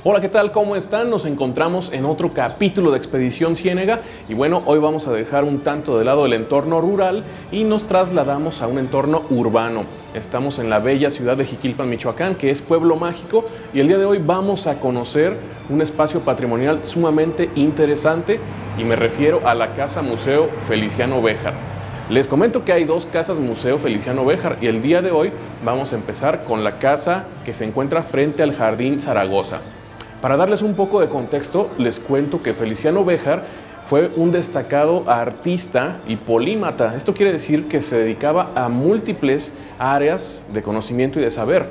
Hola, ¿qué tal? ¿Cómo están? Nos encontramos en otro capítulo de Expedición Ciénega y bueno, hoy vamos a dejar un tanto de lado el entorno rural y nos trasladamos a un entorno urbano. Estamos en la bella ciudad de Jiquilpan, Michoacán, que es pueblo mágico, y el día de hoy vamos a conocer un espacio patrimonial sumamente interesante y me refiero a la Casa Museo Feliciano Béjar. Les comento que hay dos casas Museo Feliciano Béjar y el día de hoy vamos a empezar con la casa que se encuentra frente al Jardín Zaragoza. Para darles un poco de contexto, les cuento que Feliciano Béjar fue un destacado artista y polímata. Esto quiere decir que se dedicaba a múltiples áreas de conocimiento y de saber.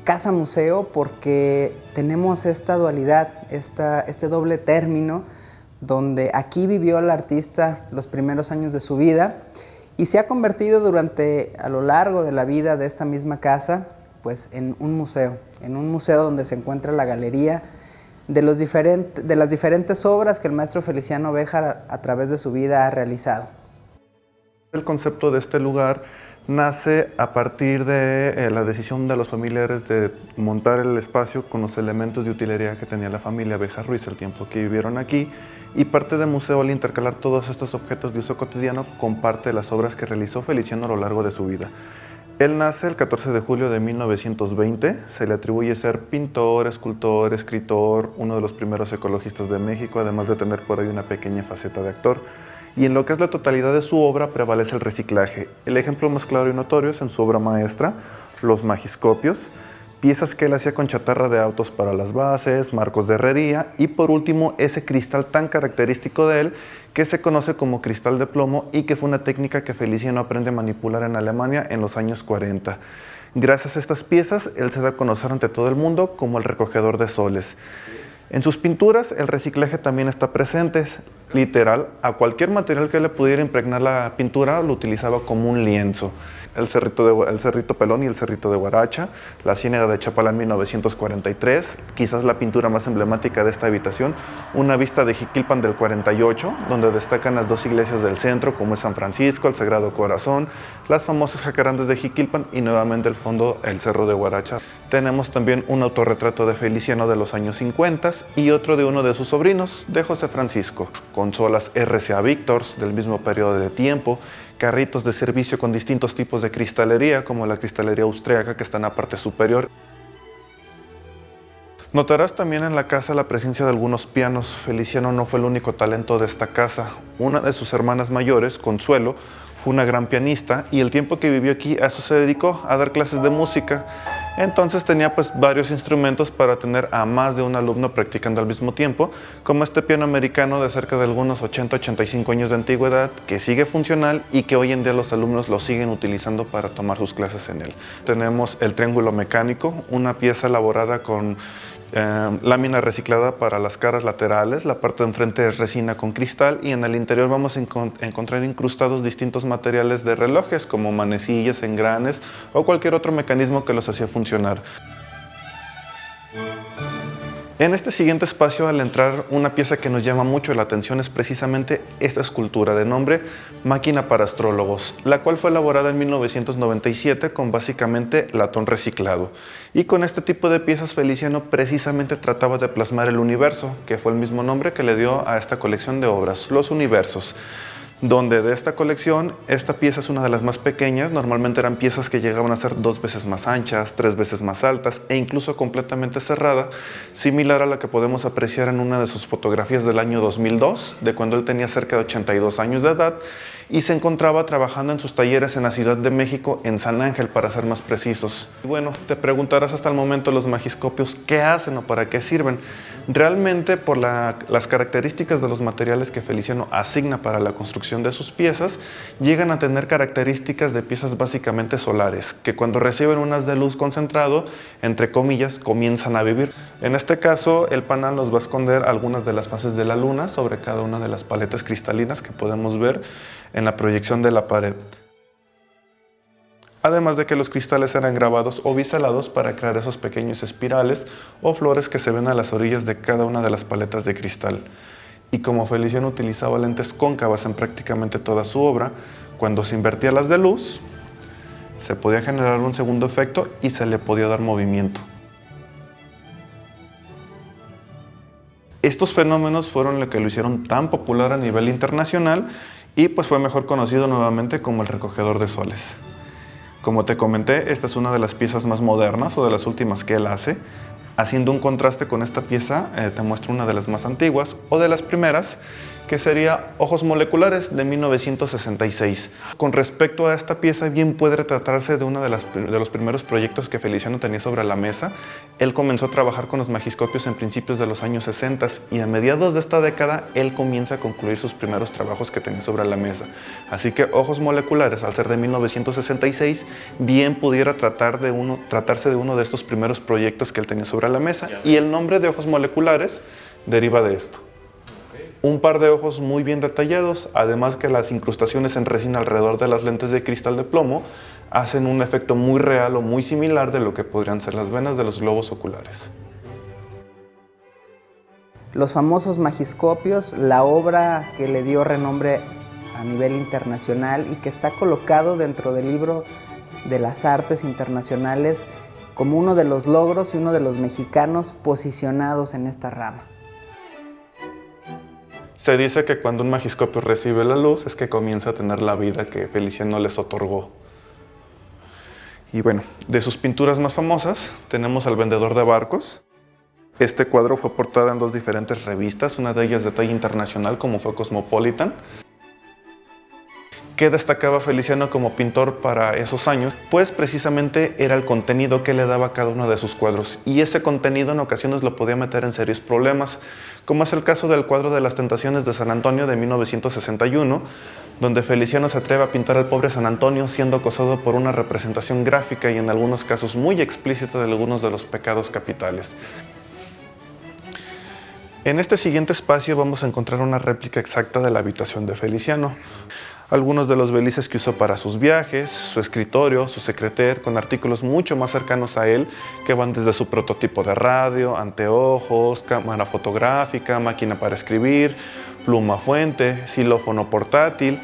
Casa museo porque tenemos esta dualidad, este doble término, donde aquí vivió el artista los primeros años de su vida y se ha convertido a lo largo de la vida de esta misma casa, pues en un museo donde se encuentra la galería de las diferentes obras que el maestro Feliciano Béjar a través de su vida ha realizado. El concepto de este lugar nace a partir de la decisión de los familiares de montar el espacio con los elementos de utilería que tenía la familia Béjar Ruiz el tiempo que vivieron aquí, y parte de museo al intercalar todos estos objetos de uso cotidiano con parte de las obras que realizó Feliciano a lo largo de su vida. Él nace el 14 de julio de 1920, se le atribuye ser pintor, escultor, escritor, uno de los primeros ecologistas de México, además de tener por ahí una pequeña faceta de actor. Y en lo que es la totalidad de su obra prevalece el reciclaje. El ejemplo más claro y notorio es en su obra maestra, los magiscopios, piezas que él hacía con chatarra de autos para las bases, marcos de herrería y por último ese cristal tan característico de él que se conoce como cristal de plomo y que fue una técnica que Feliciano aprende a manipular en Alemania en los años 40. Gracias a estas piezas, él se da a conocer ante todo el mundo como el recogedor de soles. En sus pinturas el reciclaje también está presente, literal, a cualquier material que le pudiera impregnar la pintura lo utilizaba como un lienzo. El Cerrito Pelón y el Cerrito de Guaracha, la Ciénega de Chapala en 1943, quizás la pintura más emblemática de esta habitación, una vista de Jiquilpan del 48, donde destacan las dos iglesias del centro, como es San Francisco, el Sagrado Corazón, las famosas jacarandas de Jiquilpan y nuevamente el fondo, el Cerro de Guaracha. Tenemos también un autorretrato de Feliciano de los años 50 y otro de uno de sus sobrinos, de José Francisco, consolas RCA Victors del mismo periodo de tiempo, carritos de servicio con distintos tipos de cristalería, como la cristalería austríaca que está en la parte superior. Notarás también en la casa la presencia de algunos pianos. Feliciano no fue el único talento de esta casa. Una de sus hermanas mayores, Consuelo, fue una gran pianista y el tiempo que vivió aquí a eso se dedicó, a dar clases de música. Entonces tenía pues varios instrumentos para tener a más de un alumno practicando al mismo tiempo, como este piano americano de cerca de algunos 80-85 años de antigüedad, que sigue funcional y que hoy en día los alumnos lo siguen utilizando para tomar sus clases en él. Tenemos el triángulo mecánico, una pieza elaborada con lámina reciclada para las caras laterales, la parte de enfrente es resina con cristal y en el interior vamos a encontrar incrustados distintos materiales de relojes como manecillas, engranes o cualquier otro mecanismo que los hacía funcionar. En este siguiente espacio, al entrar, una pieza que nos llama mucho la atención es precisamente esta escultura de nombre Máquina para Astrólogos, la cual fue elaborada en 1997 con básicamente latón reciclado. Y con este tipo de piezas Feliciano precisamente trataba de plasmar el universo, que fue el mismo nombre que le dio a esta colección de obras, Los Universos. Donde de esta colección, esta pieza es una de las más pequeñas, normalmente eran piezas que llegaban a ser 2 veces más anchas, 3 veces más altas e incluso completamente cerrada, similar a la que podemos apreciar en una de sus fotografías del año 2002, de cuando él tenía cerca de 82 años de edad y se encontraba trabajando en sus talleres en la Ciudad de México, en San Ángel para ser más precisos. Bueno, te preguntarás hasta el momento los magiscopios, ¿qué hacen o para qué sirven? Realmente por las características de los materiales que Feliciano asigna para la construcción de sus piezas, llegan a tener características de piezas básicamente solares, que cuando reciben un haz de luz concentrado, entre comillas, comienzan a vivir. En este caso, el panal nos va a esconder algunas de las fases de la luna sobre cada una de las paletas cristalinas que podemos ver en la proyección de la pared. Además de que los cristales eran grabados o biselados para crear esos pequeños espirales o flores que se ven a las orillas de cada una de las paletas de cristal. Y como Feliciano utilizaba lentes cóncavas en prácticamente toda su obra, cuando se invertía las de luz, se podía generar un segundo efecto y se le podía dar movimiento. Estos fenómenos fueron lo que lo hicieron tan popular a nivel internacional y pues fue mejor conocido nuevamente como el recogedor de soles. Como te comenté, esta es una de las piezas más modernas o de las últimas que él hace. Haciendo un contraste con esta pieza, te muestro una de las más antiguas o de las primeras, que sería Ojos Moleculares de 1966. Con respecto a esta pieza, bien puede tratarse de uno de los primeros proyectos que Feliciano tenía sobre la mesa. Él comenzó a trabajar con los magiscopios en principios de los años 60 y a mediados de esta década él comienza a concluir sus primeros trabajos que tenía sobre la mesa. Así que Ojos Moleculares, al ser de 1966, bien pudiera tratarse de uno de estos primeros proyectos que él tenía sobre la mesa, y el nombre de Ojos Moleculares deriva de esto. Un par de ojos muy bien detallados, además que las incrustaciones en resina alrededor de las lentes de cristal de plomo hacen un efecto muy real o muy similar de lo que podrían ser las venas de los globos oculares. Los famosos magiscopios, la obra que le dio renombre a nivel internacional y que está colocado dentro del libro de las artes internacionales como uno de los logros y uno de los mexicanos posicionados en esta rama. Se dice que cuando un magiscopio recibe la luz es que comienza a tener la vida que Feliciano les otorgó. Y bueno, de sus pinturas más famosas tenemos al Vendedor de Barcos. Este cuadro fue portada en dos diferentes revistas, una de ellas de talla internacional como fue Cosmopolitan. ¿Qué destacaba Feliciano como pintor para esos años? Pues precisamente era el contenido que le daba a cada uno de sus cuadros, y ese contenido en ocasiones lo podía meter en serios problemas, como es el caso del cuadro de las Tentaciones de San Antonio de 1961, donde Feliciano se atreve a pintar al pobre San Antonio siendo acosado por una representación gráfica y en algunos casos muy explícita de algunos de los pecados capitales. En este siguiente espacio vamos a encontrar una réplica exacta de la habitación de Feliciano. Algunos de los belices que usó para sus viajes, su escritorio, su secretaire, con artículos mucho más cercanos a él, que van desde su prototipo de radio, anteojos, cámara fotográfica, máquina para escribir, pluma fuente, xilófono portátil.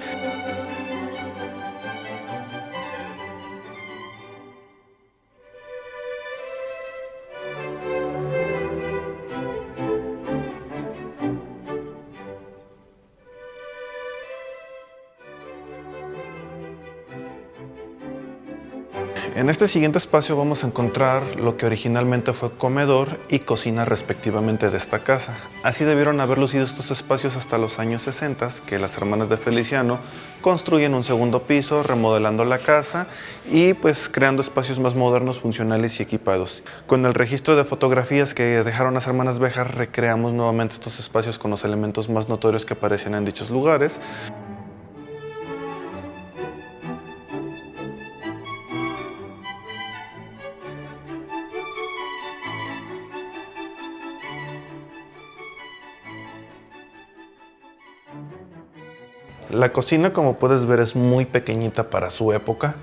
En este siguiente espacio vamos a encontrar lo que originalmente fue comedor y cocina respectivamente de esta casa. Así debieron haber lucido estos espacios hasta los años 60, que las hermanas de Feliciano construyen un segundo piso, remodelando la casa y pues creando espacios más modernos, funcionales y equipados. Con el registro de fotografías que dejaron las hermanas Béjar, recreamos nuevamente estos espacios con los elementos más notorios que aparecían en dichos lugares. La cocina, como puedes ver, es muy pequeñita para su época,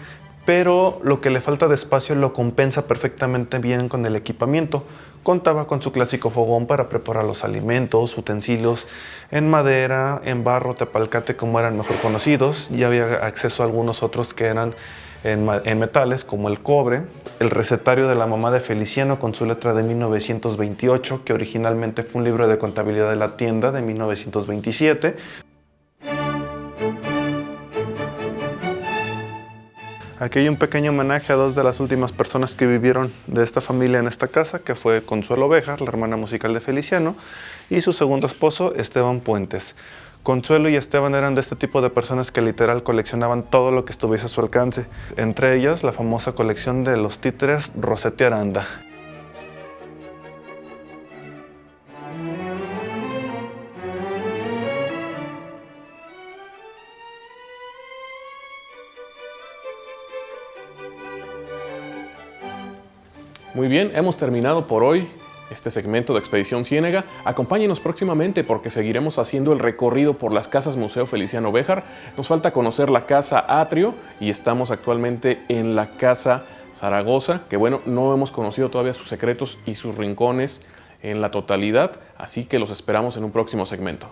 pero lo que le falta de espacio lo compensa perfectamente bien con el equipamiento. Contaba con su clásico fogón para preparar los alimentos, utensilios en madera, en barro, tepalcate, como eran mejor conocidos, y había acceso a algunos otros que eran en metales, como el cobre. El recetario de la mamá de Feliciano con su letra de 1928, que originalmente fue un libro de contabilidad de la tienda de 1927. Aquí hay un pequeño homenaje a dos de las últimas personas que vivieron de esta familia en esta casa, que fue Consuelo Béjar, la hermana musical de Feliciano, y su segundo esposo, Esteban Puentes. Consuelo y Esteban eran de este tipo de personas que literal coleccionaban todo lo que estuviese a su alcance, entre ellas la famosa colección de los títeres Rossetti Aranda. Muy bien, hemos terminado por hoy este segmento de Expedición Ciénega. Acompáñenos próximamente porque seguiremos haciendo el recorrido por las casas Museo Feliciano Béjar. Nos falta conocer la Casa Atrio y estamos actualmente en la Casa Zaragoza, que bueno, no hemos conocido todavía sus secretos y sus rincones en la totalidad, así que los esperamos en un próximo segmento.